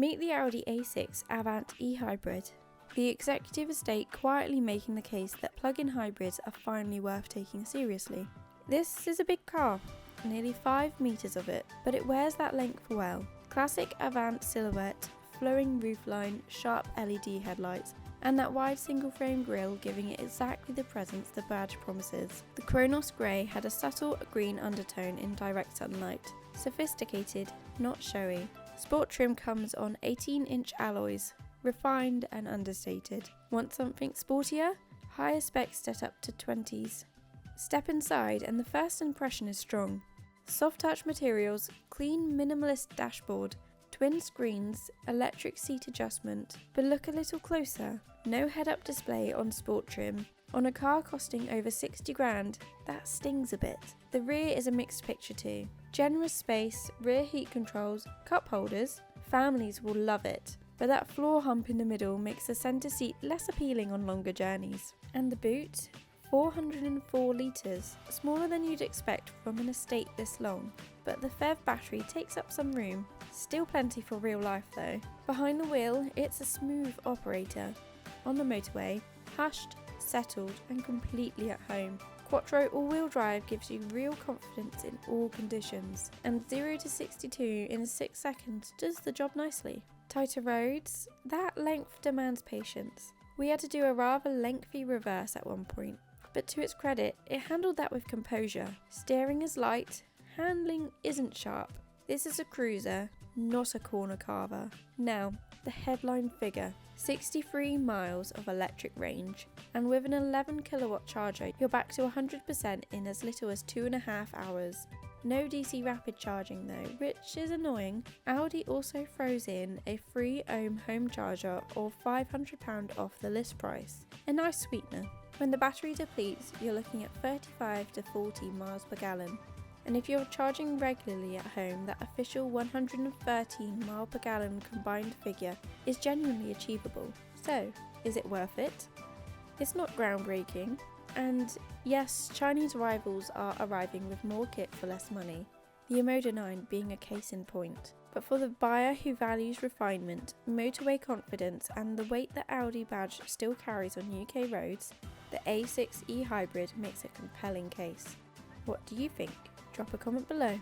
Meet the Audi A6 Avant e-hybrid. The executive estate quietly making the case that plug-in hybrids are finally worth taking seriously. This is a big car, nearly 5 metres of it, but it wears that length well. Classic Avant silhouette, flowing roofline, sharp LED headlights, and that wide single-frame grille giving it exactly the presence the badge promises. The Kronos Grey had a subtle green undertone in direct sunlight. Sophisticated, not showy. Sport trim comes on 18-inch alloys, refined and understated. Want something sportier? Higher specs set up to 20s. Step inside and the first impression is strong. Soft touch materials, clean minimalist dashboard, twin screens, electric seat adjustment, but look a little closer. No head-up display on sport trim. On a car costing over 60 grand, that stings a bit. The rear is a mixed picture too. Generous space, rear heat controls, cup holders. Families will love it, but that floor hump in the middle makes the centre seat less appealing on longer journeys. And the boot? 404 litres, smaller than you'd expect from an estate this long, but the PHEV battery takes up some room. Still plenty for real life though. Behind the wheel, it's a smooth operator. On the motorway, hushed, settled and completely at home. Quattro all-wheel drive gives you real confidence in all conditions, and 0 to 62 in 6 seconds does the job nicely. Tighter roads? That length demands patience. We had to do a rather lengthy reverse at one point, but to its credit, it handled that with composure. Steering is light, handling isn't sharp. This is a cruiser, not a corner carver. Now, the headline figure. 63 miles of electric range, and with an 11 kilowatt charger, you're back to 100% in as little as 2.5 hours. No DC rapid charging though, which is annoying. Audi also throws in a free ohm home charger or £500 off the list price. A nice sweetener. When the battery depletes, you're looking at 35 to 40 miles per gallon. And if you're charging regularly at home, that official 113 mile per gallon combined figure is genuinely achievable. So, is it worth it? It's not groundbreaking, and yes, Chinese rivals are arriving with more kit for less money, the Emoda 9 being a case in point. But for the buyer who values refinement, motorway confidence and the weight the Audi badge still carries on UK roads, the A6 e-hybrid makes a compelling case. What do you think? Drop a comment below.